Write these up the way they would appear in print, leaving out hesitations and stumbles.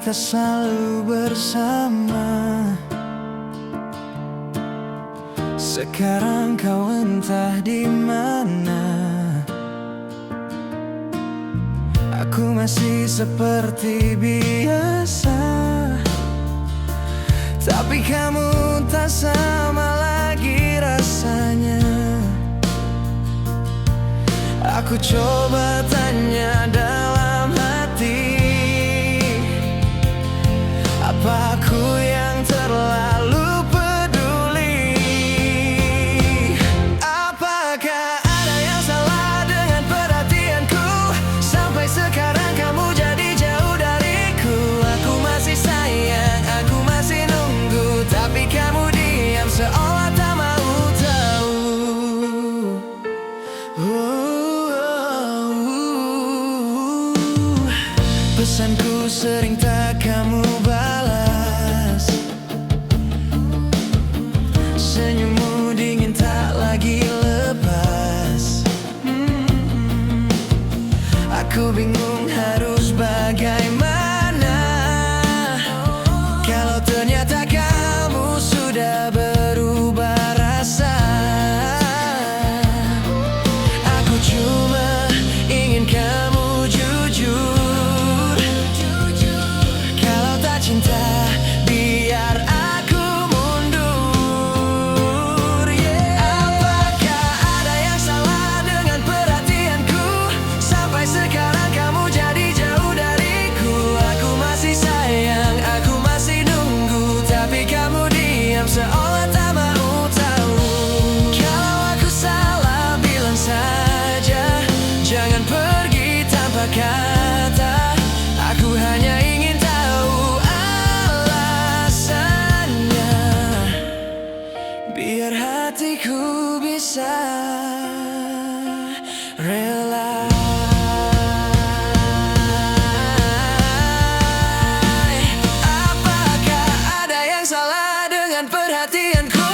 kita selalu bersama. Sekarang kau entah di mana. Aku masih seperti biasa, tapi kamu tak sama lagi rasanya. Aku coba tanya dalam hati, apa aku yang terlalu peduli? Apakah ada yang salah dengan perhatianku? Sampai sekarang kamu jadi jauh dariku. Aku masih sayang, aku masih nunggu, tapi kamu diam seolah tak mau tahu. Pesanku sering tak kamu balas, senyummu dingin tak lagi lepas. Aku bingung harus bagaimana, kalau ternyata kamu sudah berubah rasa. Aku cuma ingin kamu jujur, kalau tak cinta biar aku mundur. Apakah ada yang salah dengan perhatianku? Sampai sekarang kamu jadi jauh dariku. Aku masih sayang, aku masih nunggu, tapi kamu diam seolah tak mau tahu. Kalau aku salah bilang saja, jangan pergi tanpa kata. Aku hanya ingin tahu alasannya, biar hatiku bisa rela. Apakah ada yang salah dengan perhatianku?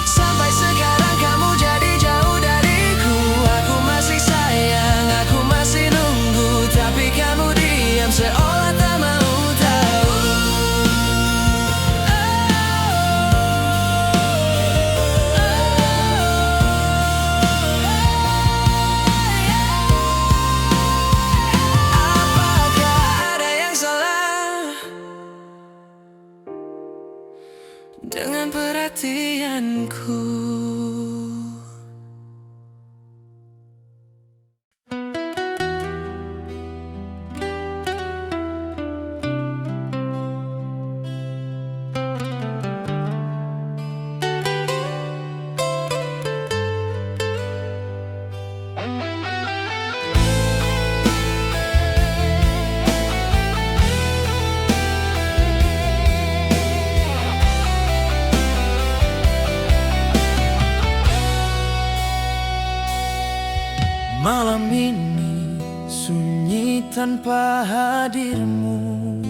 Sampai sekarang kamu jadi jauh dariku. Aku masih sayang, aku masih nunggu, tapi kamu diam seolah tak mau tahu. Apakah ada yang salah dengan perhatianku? Malam ini sunyi tanpa hadirmu.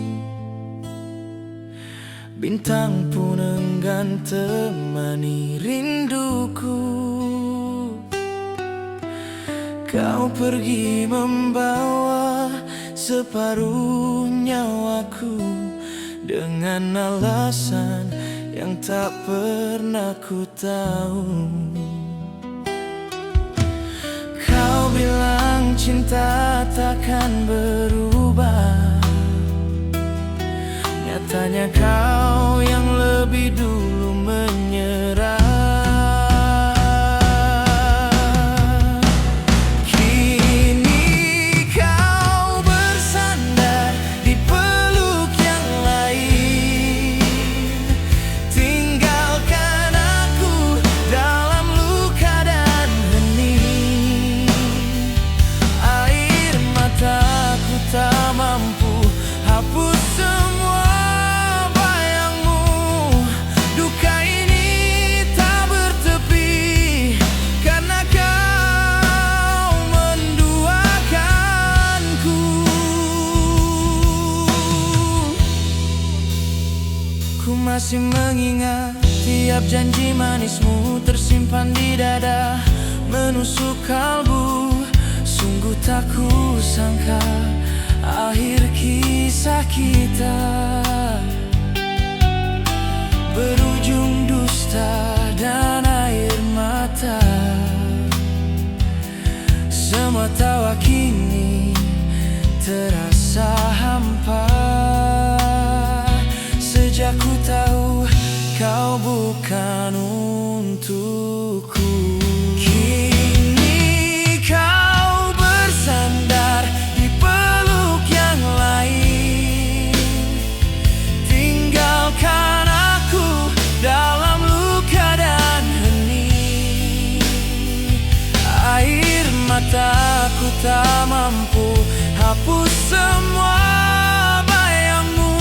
Bintang pun enggan temani rinduku. Kau pergi membawa separuh nyawaku, dengan alasan yang tak pernah ku tahu. Kau bilang cinta takkan berubah, nyatanya kau yang lebih dulu menyerah. Kini kau bersandar di peluk yang lain, tinggalkan aku dalam luka dan hening. Air mataku tak mampu hapus semua bayangmu. Duka ini tak bertepi karena kau menduakanku. Ku masih mengingat tiap janji manismu tersimpan di dada, menusuk kalbu. Sungguh tak kusangka akhir kisah kita. dusta dan air mata. Semua tawa kini terasa hampa. Sejak ku tahu kau bukan untukku. Kini kau bersandar di peluk yang lain, tinggalkan aku dalam luka dan hening. Air mataku tak mampu hapus semua bayangmu.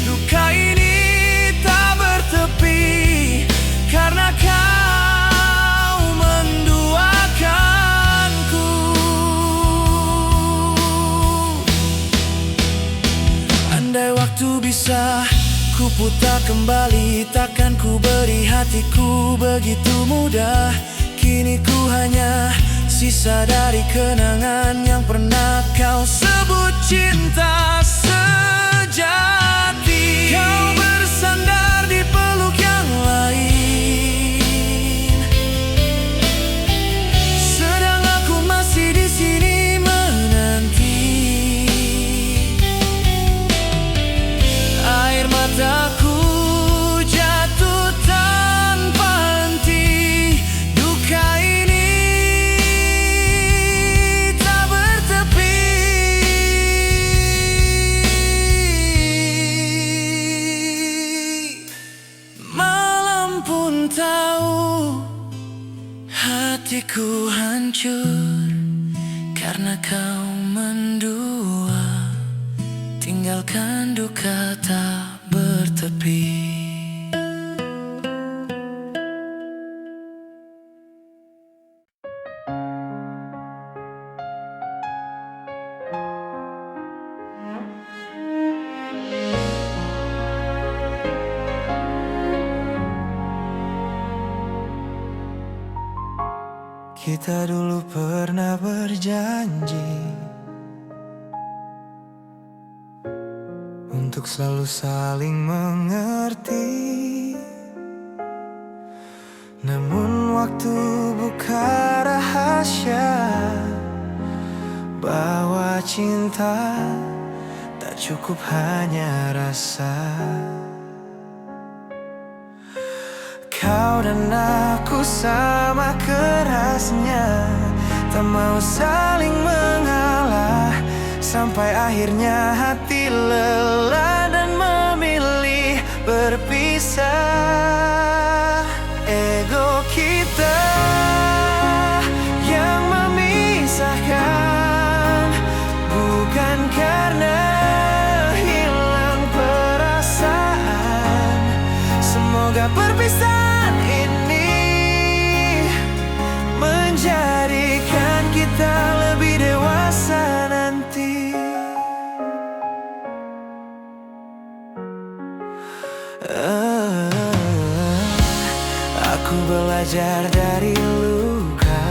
Luka ini tak bertepi karena kau menduakanku. Andai waktu bisa ku putar kembali, takkan ku beri hatiku begitu mudah. Kini ku hanya sisa dari kenangan yang pernah kau sebut cinta sejati. Kau bersandar di peluk yang lain, sedang aku masih di sini menanti. Air mataku jatuh tanpa henti. Duka ini tak bertepi. Malam pun tahu hatiku hancur karena kau mendua. Tinggalkan duka tak bertepi. Kita dulu pernah berjanji untuk selalu saling mengerti. Namun waktu buka rahasia bahwa cinta tak cukup hanya rasa. Kau dan aku sama kerasnya, tak mau saling mengalah, sampai akhirnya hati lelah dan memilih berpisah. Ego kita yang memisahkan, bukan karena hilang perasaan. Semoga perpisahan ini menjadikan kita lebih dewasa nanti. Aku belajar dari luka,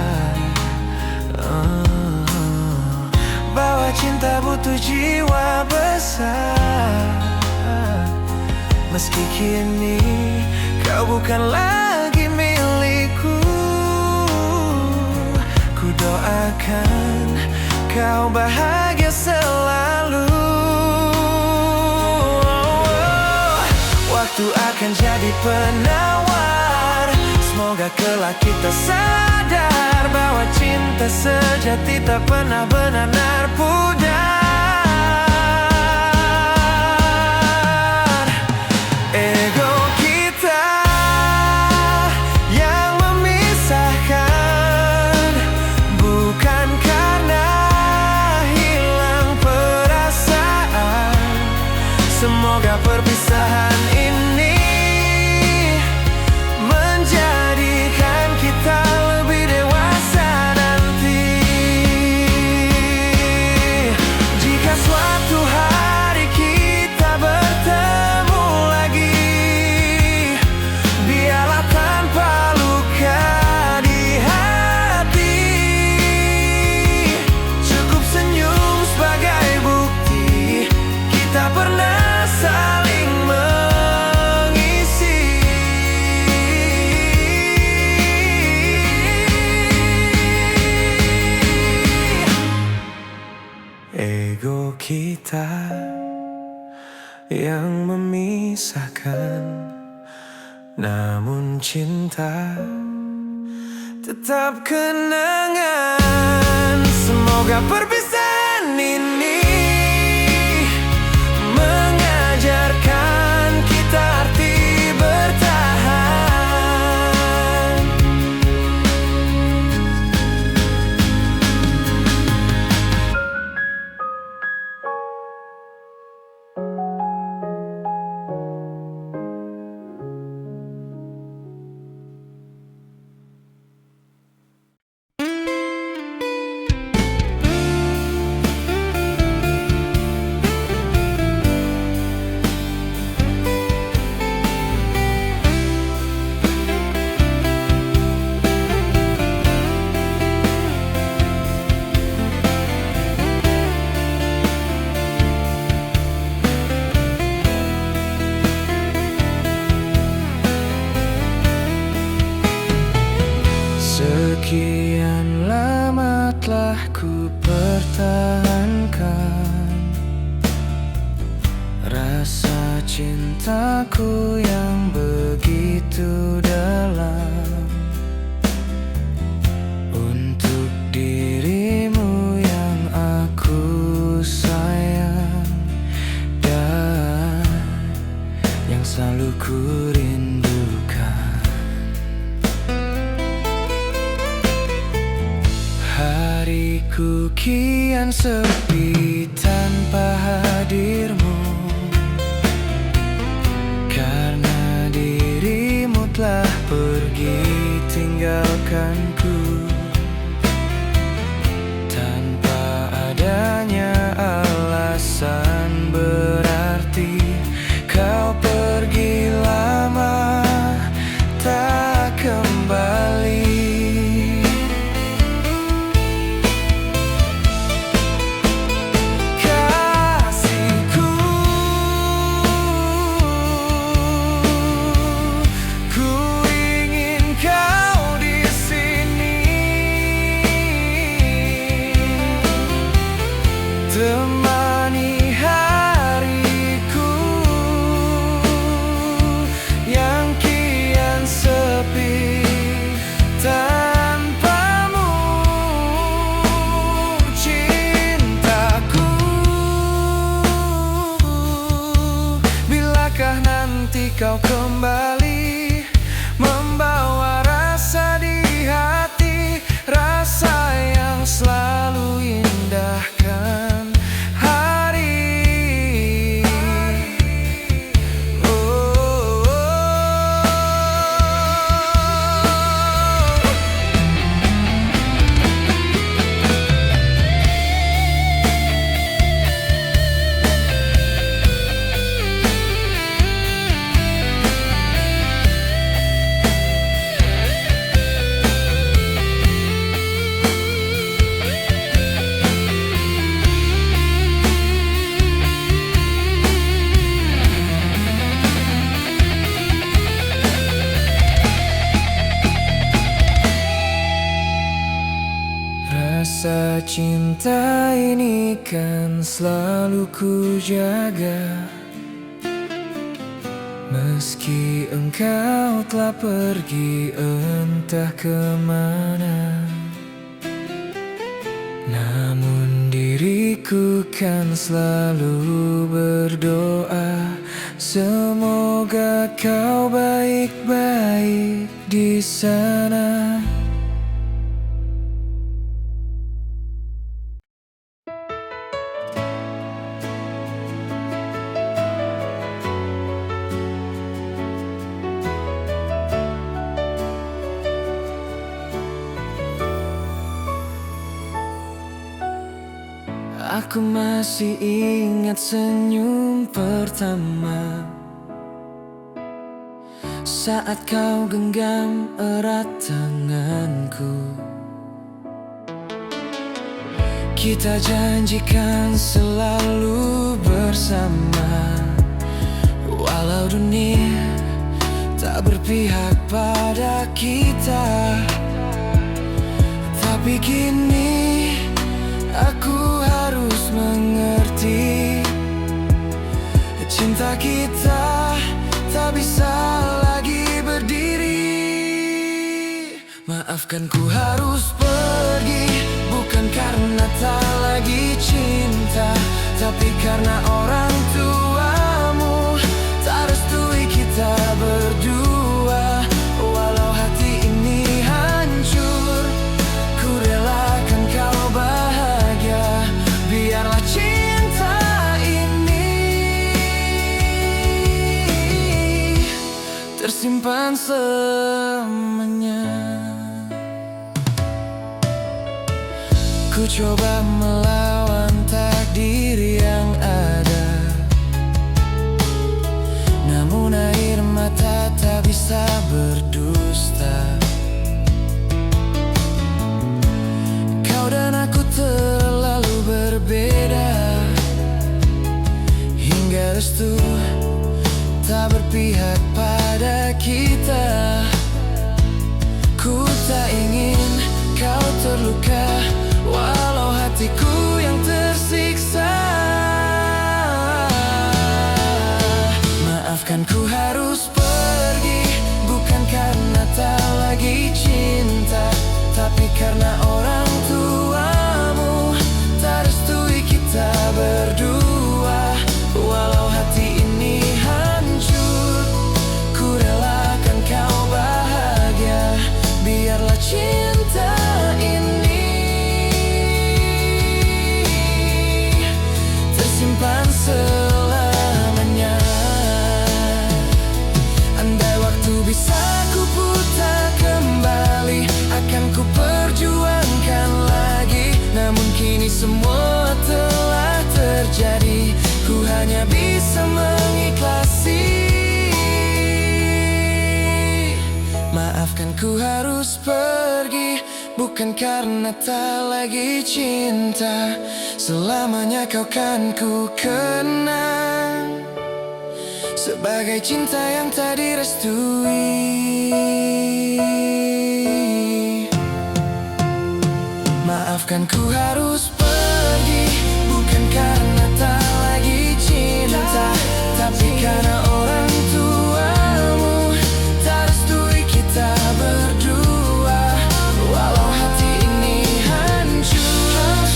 bahwa cinta butuh jiwa besar. Meski kini kau bukan lagi milikku, ku doakan kau bahagia selalu. Waktu akan jadi penawar, semoga kelak kita sadar bahwa cinta sejati tak pernah benar-benar pudar. Ego kita yang memisahkan, bukan karena hilang perasaan. Semoga perpisahan ini menjadikan kita lebih dewasa nanti. Jika suatu hari kita bertemu lagi, biarlah tanpa luka di hati. Cukup senyum sebagai bukti kita pernah saling mengerti. yang memisahkan. Namun cinta tetap kenangan. Semoga perpisahan ini mengajarkan kita arti bertahan. Sekian lama telah ku pertahankan rasa cintaku yang begitu dalam untuk dirimu yang aku sayang dan yang selalu ku rindukan. Hariku kian sepi tanpa hadirmu, karena dirimu telah pergi tinggalkanku. Tanpa adanya alasan berarti kau pergi lama tak kembali. Temani hariku yang kian sepi tanpamu, cintaku. Bilakah nanti kau kembali membawa rasa di hati, rasa yang selalu indahkan. Rasa cinta ini kan selalu ku jaga, meski engkau telah pergi entah kemana. Namun diriku kan selalu berdoa, semoga kau baik-baik di sana. Aku masih ingat senyum pertama saat kau genggam erat tanganku. Kita janjikan selalu bersama, walau dunia tak berpihak pada kita. Tapi kini aku harus mengerti, cinta Cinta kita tak bisa lagi berdiri. Maafkan ku harus pergi, bukan karena tak lagi cinta, tapi karena orang tuamu tak restui kita berdua. Walau hati ini hancur, ku relakan kau bahagia. Biarlah cinta ini tersimpan selamanya. Ku coba melawan takdir yang ada, namun air mata tak bisa berdusta. Kau dan aku terlalu berbeda, hingga restu tak berpihak pada kita. Ku tak ingin kau terluka, walau hatiku yang tersiksa. Maafkan ku harus pergi, bukan karena tak lagi cinta, tapi karena orang tuamu tak restui kita berdua. Walau hati ini hancur, ku relakan kau bahagia. Biarlah cinta ini tersimpan selamanya. Andai waktu bisa ku putar kembali, akan ku perjuangkan lagi. Namun kini semua telah terjadi, ku hanya bisa mengikhlasi. Maafkan ku harus pergi, bukan karena tak lagi cinta, selamanya kau kan ku kenang sebagai cinta yang tak direstui. Maafkan ku harus pergi, bukan karena tak lagi cinta, tapi karena orang tuamu tak restui kita berdua. Walau hati ini hancur,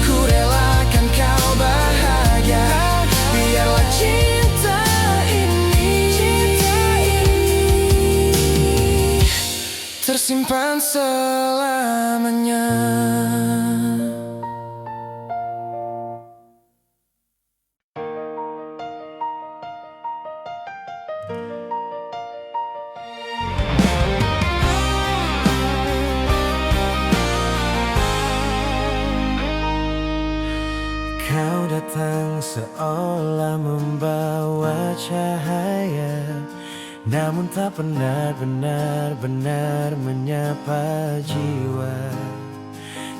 ku relakan kau bahagia. Biarlah cinta ini tersimpan selamanya. Kau datang seolah membawa cahaya, namun tak pernah benar-benar menyapa jiwa.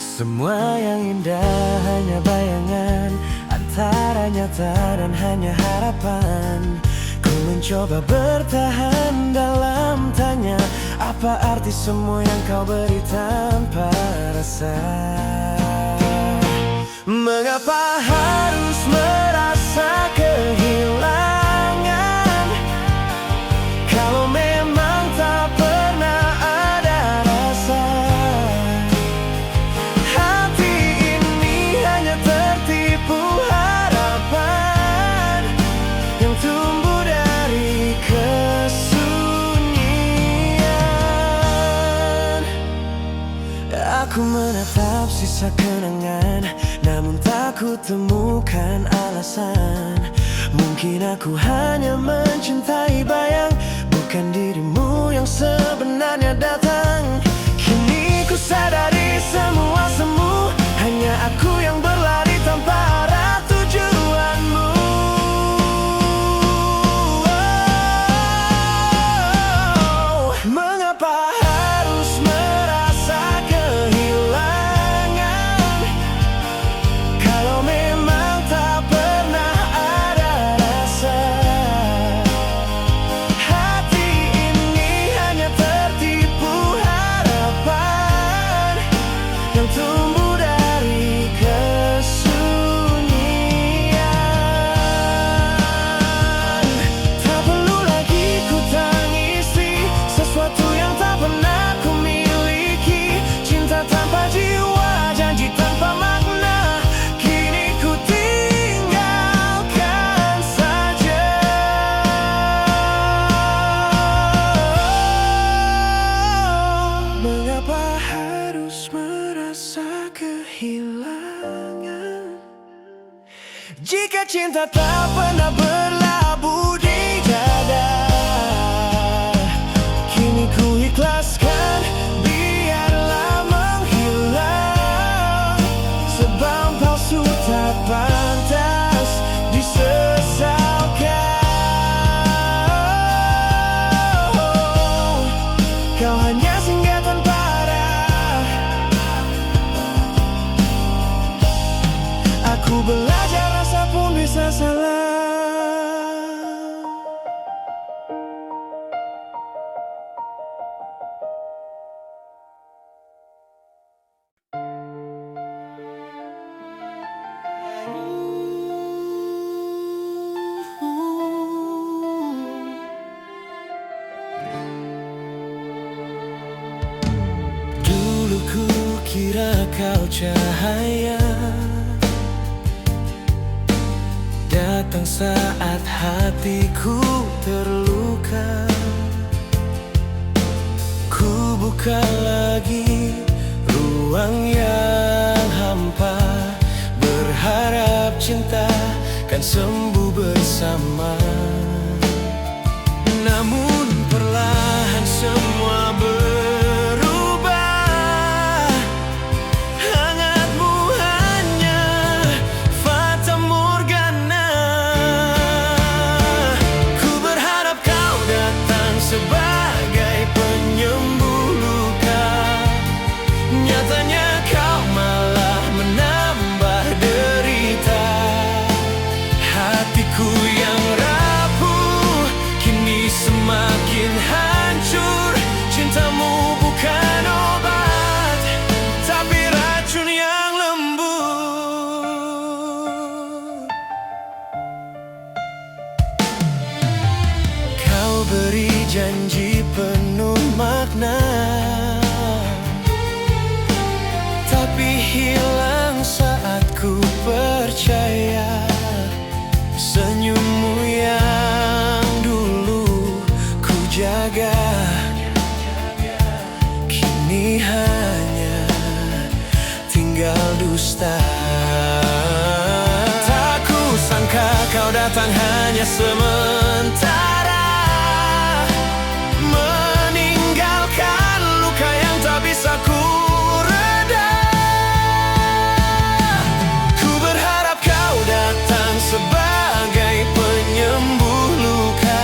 Semua yang indah hanya bayangan antara nyata dan hanya harapan. Ku mencoba bertahan dalam tanya, apa arti semua yang kau beri tanpa rasa? Mengapa harus merasa kehilangan, kalau memang tak pernah ada rasa? Hati ini hanya tertipu harapan yang tumbuh dari kesunyian. Aku menatap sisa kenangan, namun tak ku temukan alasan. Mungkin aku hanya mencintai bayang, bukan dirimu yang sebenarnya datang. Kini ku sadari semua semu, hanya aku yang berlari tanpa arah tujuanmu. Mengapa harus merasa kehilangan, kalau memang tak pernah ada rasa? cinta tak pernah berlabuh di dada. Kini ku ikhlaskan, biarlah menghilang. Sebab palsu tak pantas disesalkan. Kau hanya singgah tanpa arah. Aku belajar rasa pun bisa salah. Dulu ku kira kau cahaya, datang saat hatiku terluka. Ku buka lagi ruang yang hampa, berharap cinta kan sembuh bersama. Namun perlahan semua berubah. Hangatmu hanya fata morgana. Ku berharap kau datang sebagai penyembuh luka. Nyatanya kau malah menambah derita. Hatiku yang rapuh kini semakin hancur. Cintamu bukan obat, tapi racun yang lembut. Kau beri janji penuh makna, tapi hilang saat ku percaya. Senyummu yang dulu ku jaga, kini hanya tinggal dusta. Tak ku sangka kau datang hanya sementara, meninggalkan luka yang tak bisa ku reda. Ku berharap kau datang sebagai penyembuh luka.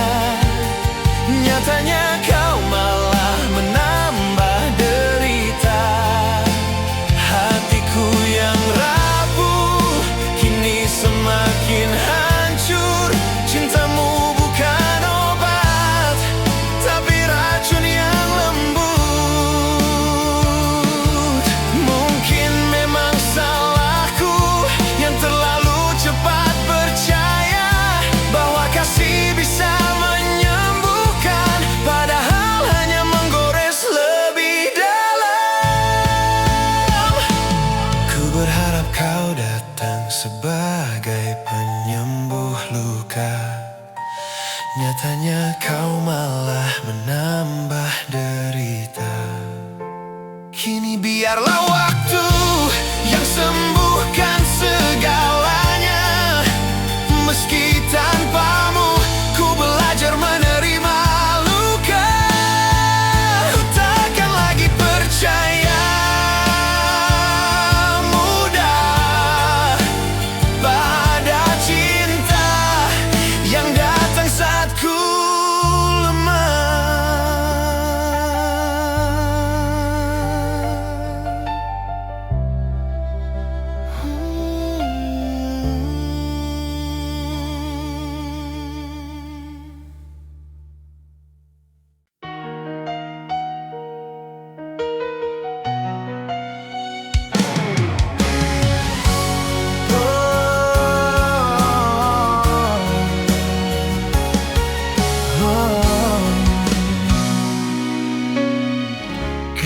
Nyatanya kau malah menambah derita. Hatiku yang rapuh kini semakin hancur. Cintamu bukan obat, tapi racun yang lembut. Mungkin memang salahku yang terlalu cepat percaya bahwa kasih bisa menyembuhkan, padahal hanya menggores lebih dalam. Ku berharap kau datang sebagai penyembuh luka. Nyatanya kau malah menambah derita. Kini biarlah waktu yang sembuhkan segalanya. Meski tanpamu ku belajar menerima luka. Ku takkan lagi percaya mudah pada cinta yang datang saat ku lemah.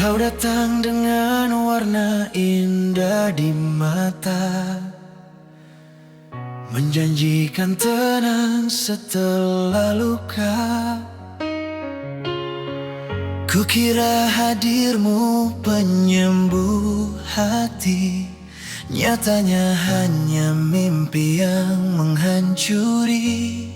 Kau datang dengan warna indah di mata, menjanjikan tenang setelah luka. Kukira hadirmu penyembuh hati, Nyatanya hanya mimpi yang menghancuri.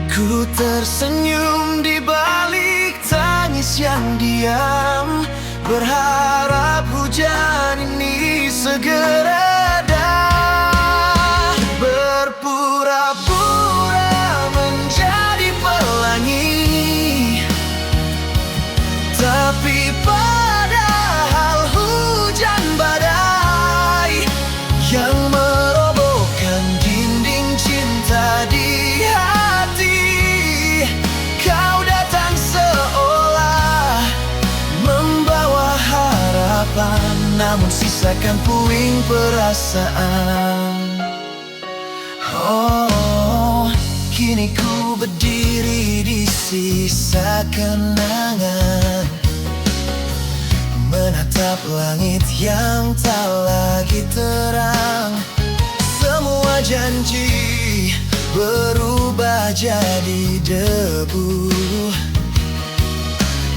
Ku tersenyum di balik tangis yang diam, berharap hujan ini segera reda. Berpura-pura menjadi pelangi, tapi padahal hujan badai yang merobohkan dinding cinta di hati. Kau datang seolah membawa harapan, namun sisakan puing perasaan. Oh, kini ku berdiri di sisa kenangan, menatap langit yang tak lagi terang. Semua janji berubah jadi debu,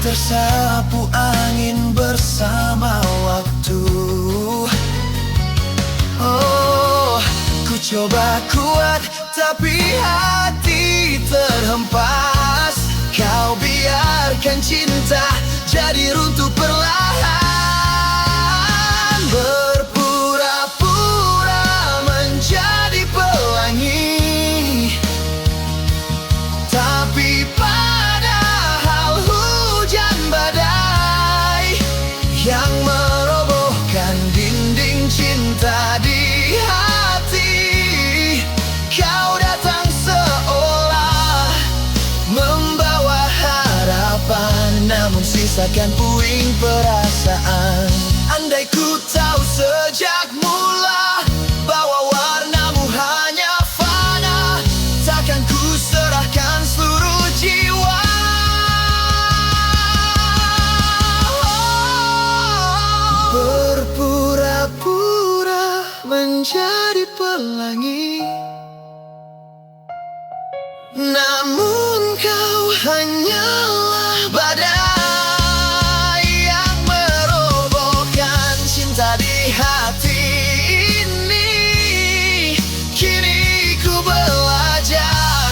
tersapu angin bersama waktu. Oh, ku coba kuat tapi hati terhempas. Kau biarkan cinta jadi runtuh perlahan. Berpura-pura menjadi pelangi, tapi padahal hujan badai yang merobohkan dinding cinta di hati. Kau datang seolah membawa harapan, namun sisakan puing perasaan. Andai ku tahu sejak mula bahwa warnamu hanya fana, takkan ku serahkan seluruh jiwa. Berpura-pura menjadi pelangi, namun kau hanyalah badai yang merobohkan cinta di hati ini. Kini ku belajar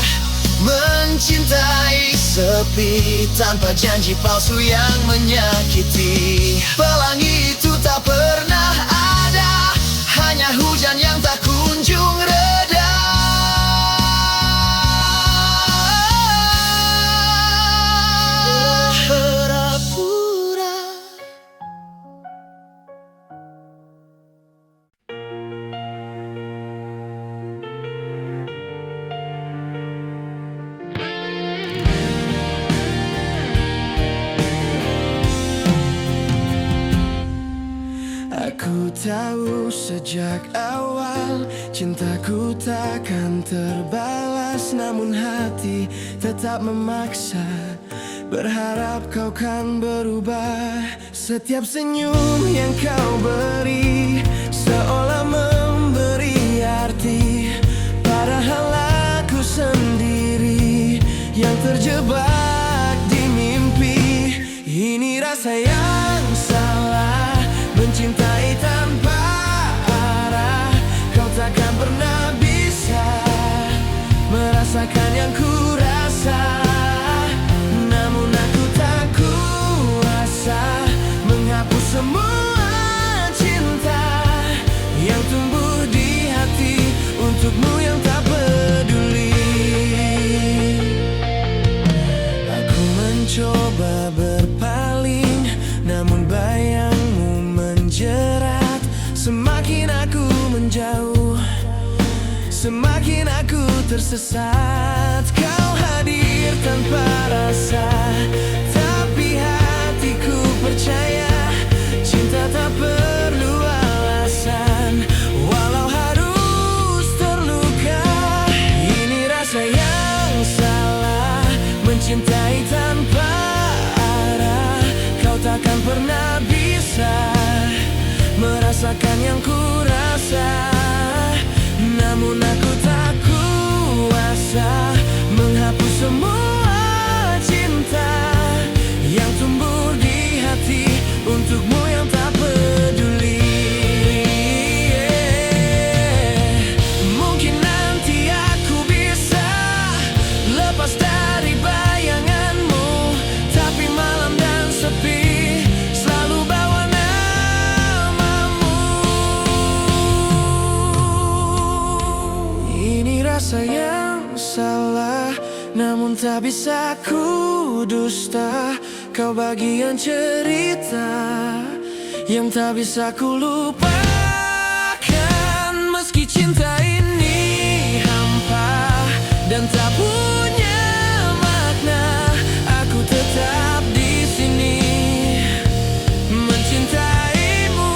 mencintai sepi tanpa janji palsu yang menyakiti. Pelangi itu tak pernah ada, hanya hujan yang tak kunjung reda. Aku tahu sejak awal cintaku takkan terbalas, namun hati tetap memaksa, berharap kau kan berubah. Setiap senyum yang kau beri seolah memberi arti, padahal aku sendiri yang terjebak di mimpi. Ini rasa yang salah, mencintai tanpa arah. Kau takkan pernah bisa merasakan yang ku rasa, namun aku tak kuasa menghapus semua cinta yang tumbuh di hati untukmu yang tak peduli. Aku mencoba berpaling, namun bayangmu menjerat. Semakin aku menjauh, semakin aku tersesat. Kau hadir tanpa rasa, tapi hatiku percaya cinta tak perlu alasan, walau harus terluka. Ini rasa yang salah, mencintai tanpa arah. Kau takkan pernah bisa merasakan yang ku rasa, namun aku tak kuasa menghapus semua cinta yang tumbuh di hati untukmu yang tak peduli. rasa yang salah, namun tak bisa ku dusta. Kau bagian cerita yang tak bisa ku lupakan. Meski cinta ini hampa dan tak punya makna, aku tetap di sini mencintaimu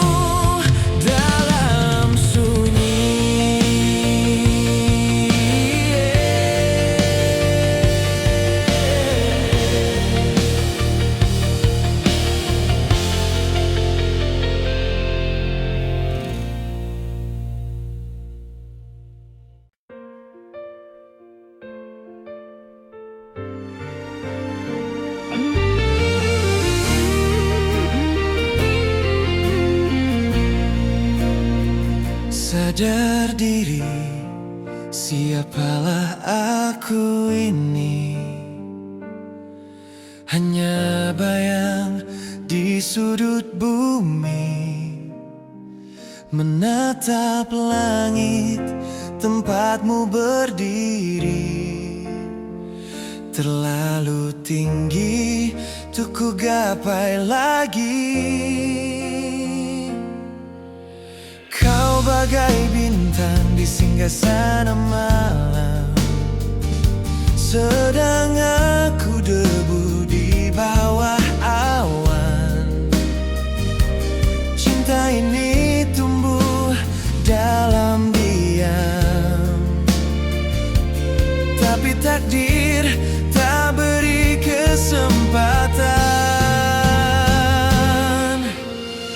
dalam sunyi. Sadar diri, siapalah aku ini? Hanya bayang di sudut bumi, menatap langit tempatmu berdiri. Terlalu tinggi untuk ku gapai lagi. Kau bagai bintang di singgasana malam, sedang aku debu di bawah awan. Cinta ini tumbuh dalam diam, tapi takdir tak beri kesempatan.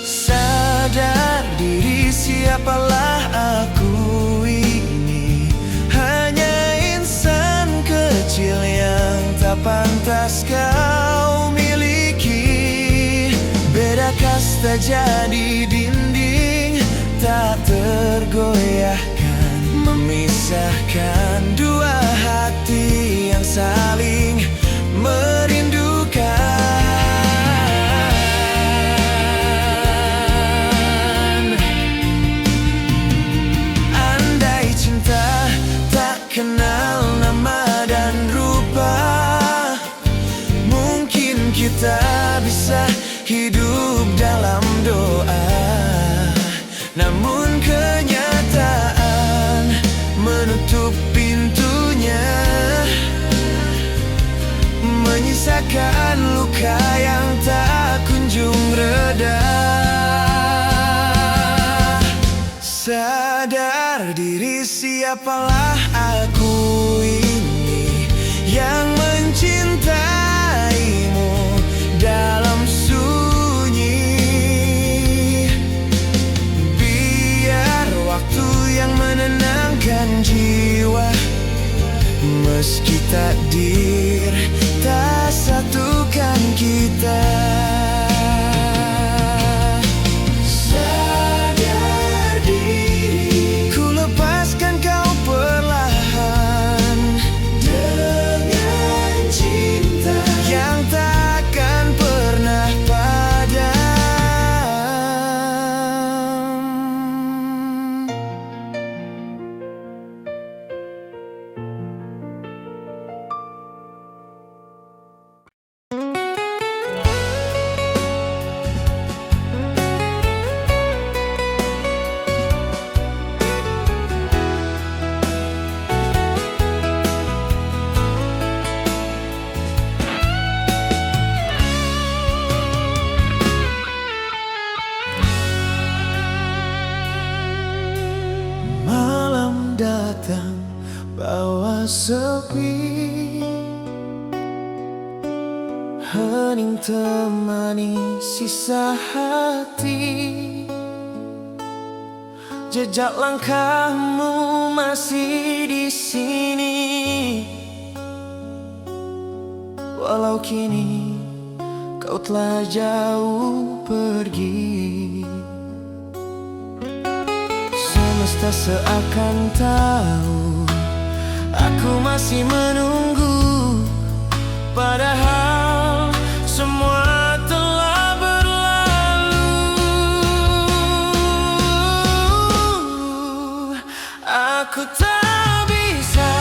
Sadar diri, siapalah aku ini? Hanya insan kecil yang tak pantas kau miliki. Beda kasta jadi dinding tak tergoyahkan, memisahkan dua hati yang saling merindukan. Kenal nama dan rupa, mungkin kita bisa hidup dalam doa. Namun kenyataan menutup pintunya, menyisakan luka yang tak kunjung reda. Sadar diri, siapalah aku ini yang mencintaimu dalam sunyi. Biar waktu yang menenangkan jiwa, meski takdir tak satukan kita. Bawa sepi, hening temani sisa hati. Jejak langkahmu masih di sini, walau kini kau telah jauh pergi. Semesta seakan tahu aku masih menunggu, padahal semua telah berlalu. Aku tak bisa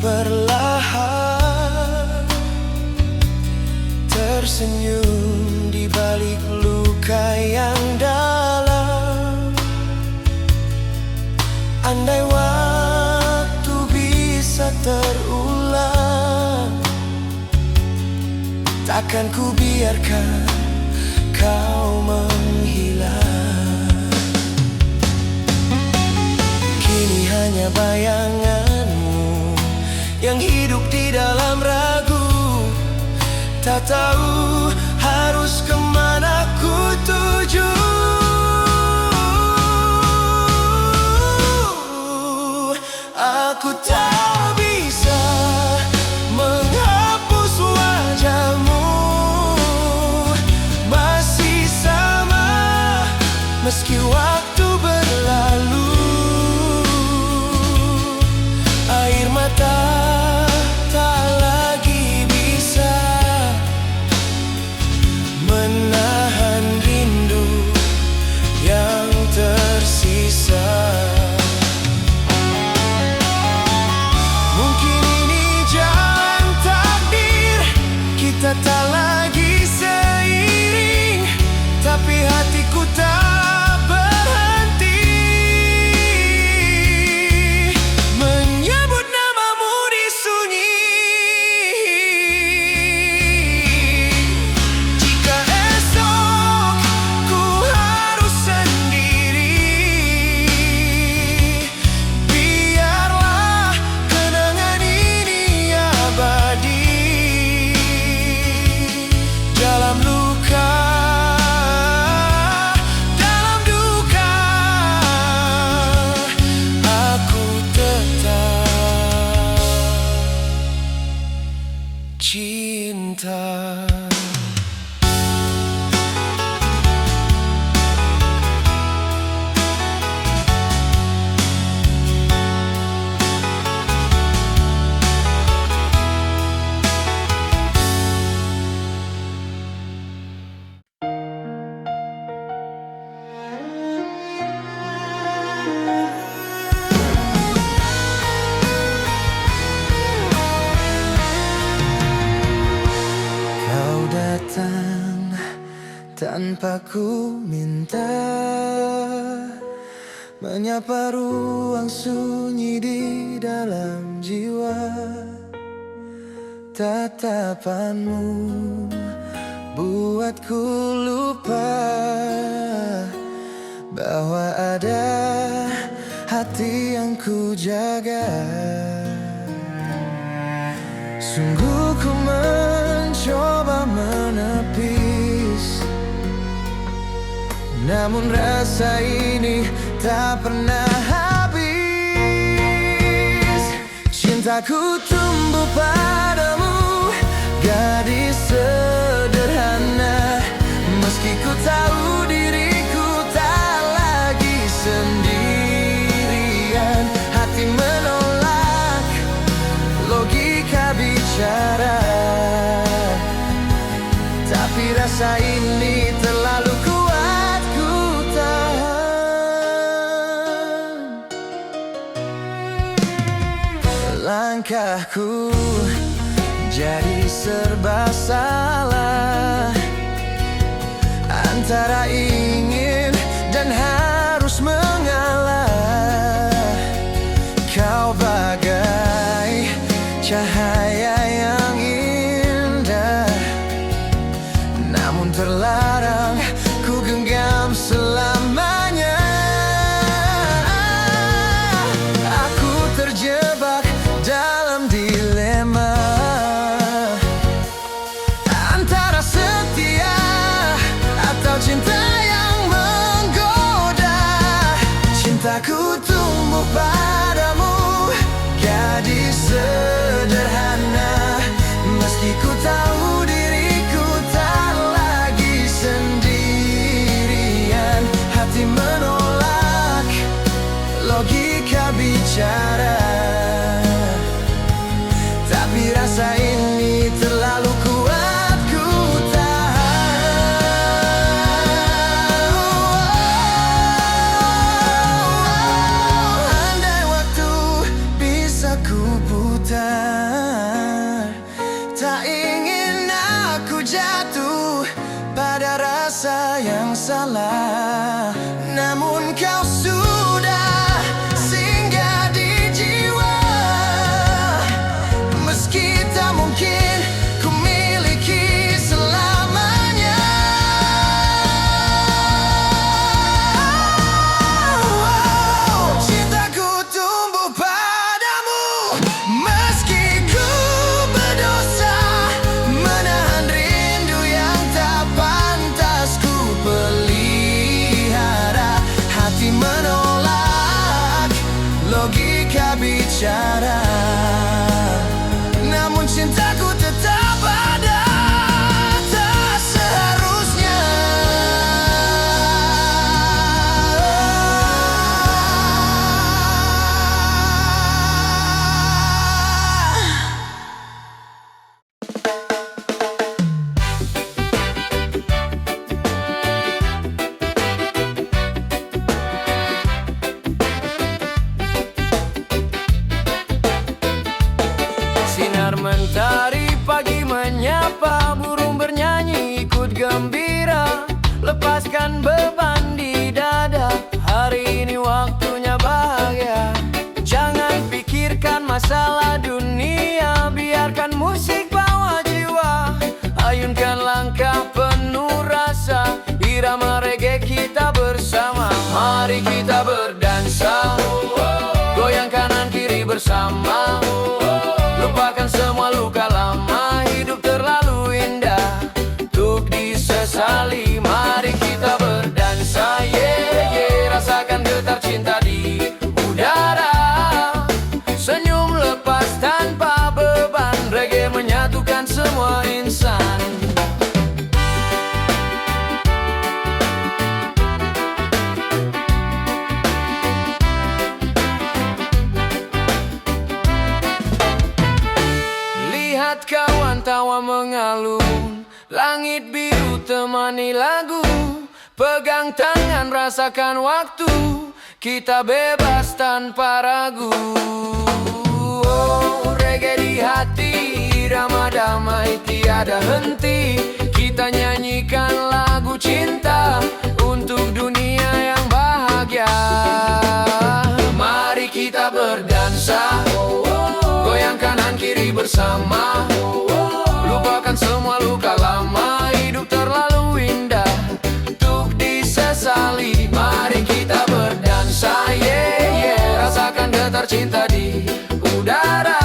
perlahan tersenyum di balik luka yang dalam. Andai waktu bisa terulang, takkan ku biarkan kau menghilang. Kini hanya bayanganmu yang hidup di dalam ragu, tak tahu harus kemana ku tuju. Aku tak bisa menghapus wajahmu, masih sama meski waktu berlalu. Air mata tak lagi bisa menahan rindu yang tersisa. Mungkin ini jalan takdir, kita tak lagi seiring, tapi hatiku tak berhenti menyebut namamu di sunyi. Jika esok ku harus sendiri, biarlah kenangan ini abadi. Dalam luka, dalam duka, aku tetap cinta. Kau datang tanpa ku minta, menyapa ruang sunyi di dalam jiwa. Tatapanmu buatku lupa bahwa ada hati yang ku jaga. Sungguh ku mencoba menepis, namun rasa ini tak pernah habis. Cintaku tumbuh padamu, gadis sederhana, meski ku tahu diriku tak lagi sendirian. Hati menolak logika bicara, tapi rasa ini terlalu kuat ku tahan. Langkahku jadi serba salah, antara ingin dan harus mengalah. Kau bagai cahaya yang indah, namun terlarang ku genggam selamanya. Aku terjebak dalam dilema antara setia atau cinta yang menggoda. Cintaku tumbuh padamu, gadis sederhana, meski ku tahu diriku tak lagi sendirian. Hati menolak logika bicara, tapi rasa ini terlalu kuat ku tahan. Andai waktu bisa ku putar, mereka bicara, namun cintaku tetap ada. Tak seharusnya sinar mentari pagi menyapa, burung bernyanyi ikut gembira. Lepaskan beban di dada, hari ini waktunya bahagia. Jangan pikirkan masalah dunia, biarkan musik bawa jiwa. Ayunkan langkah penuh rasa, irama reggae kita bersama. Mari kita berdansa, goyang kanan kiri bersama. Lupakan semua luka lama, hidup terlalu indah untuk disesali. Mari kita berdansa, yeah, yeah. Rasakan getar cinta di udara. Senyum lepas tanpa beban, reggae menyatukan semua insan. Lihat kawan tawa mengalun, langit biru temani lagu. Pegang tangan rasakan waktu, kita bebas tanpa ragu. Oh, reggae di hati, irama damai tiada henti. Kita nyanyikan lagu cinta untuk dunia yang bahagia. Mari kita berdansa, goyang kanan kiri bersama. Lupakan semua luka lama, hidup terlalu indah untuk disesali. Mari kita berdansa, yeah, yeah. Rasakan getar cinta di udara.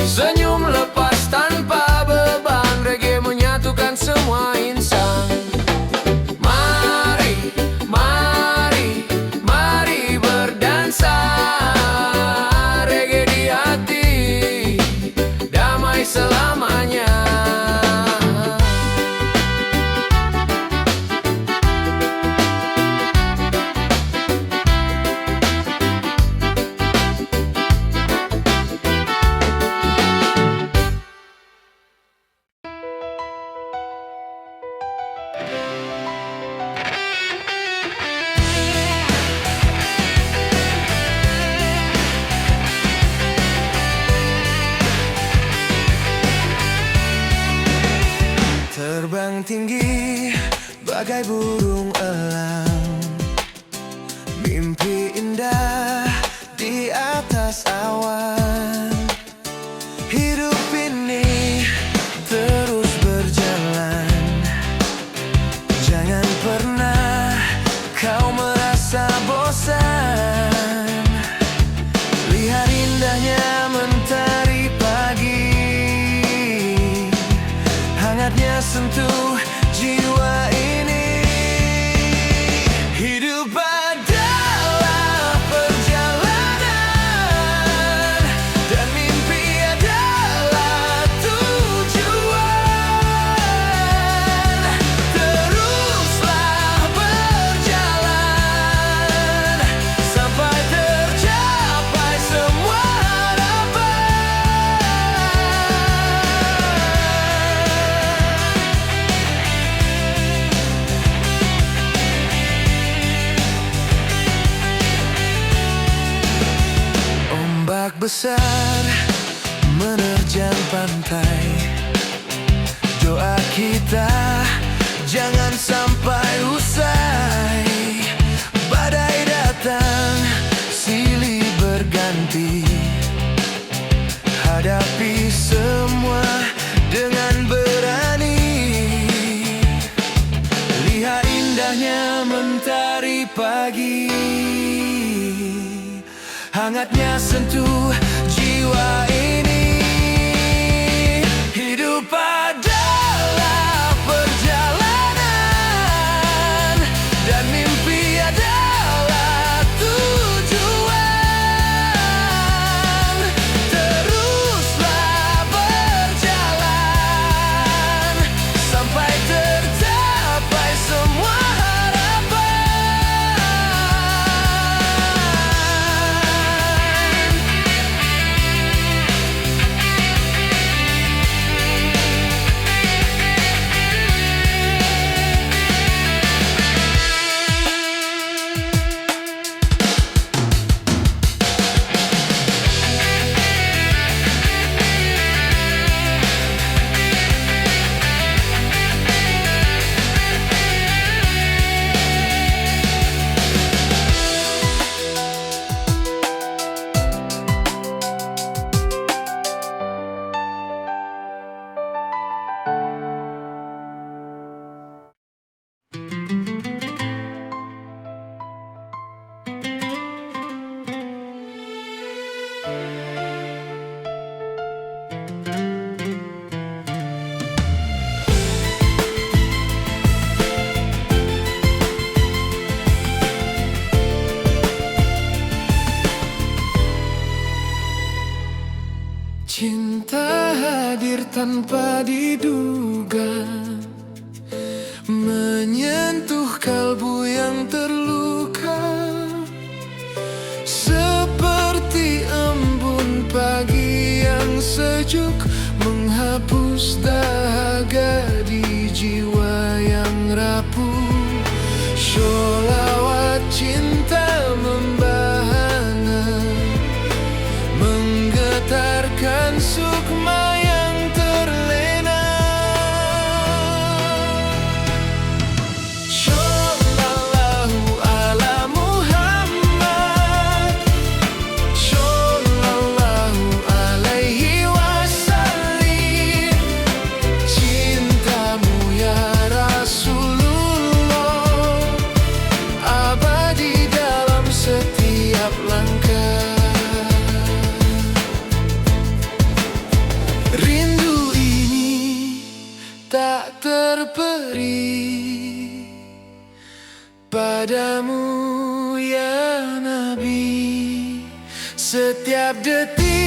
Senyum lepas tanpa beban, reggae menyatukan semua insan. Mari, mari, mari berdansa. Reggae di hati, damai selamanya. Terbang tinggi bagai burung elang, mimpi indah di atas awan. Hidup ini terus berjalan, jangan pernah kau merasa bosan. Lihat indahnya mentari pagi, hangatnya sentuh jiwa ini. Hidup adalah perjalanan, dan mimpi adalah tujuan. Teruslah berjalan sampai tercapai semua harapan. Ombak besar menerjang pantai, doa kita jangan sampai usai. Badai datang silih berganti, hadapi semua dengan berani. Lihat indahnya mentari pagi, hangatnya sentuh jiwa ini. Hidup adalah perjalanan, dan mimpi adalah tujuan. Cinta hadir tanpa diduga, menyentuh kalbu yang terluka, seperti embun pagi yang sejuk, menghapus dahaga di jiwa yang rapuh. Sholawat cinta membahana, menggetarkan sukma yang terlena. Shallallahu ala Muhammad, Shallallahu alaihi wasallim. Cintamu ya Rasulullah, abadi dalam setiap langkah. Rindu ini tak terperi padamu ya Nabi. Setiap detik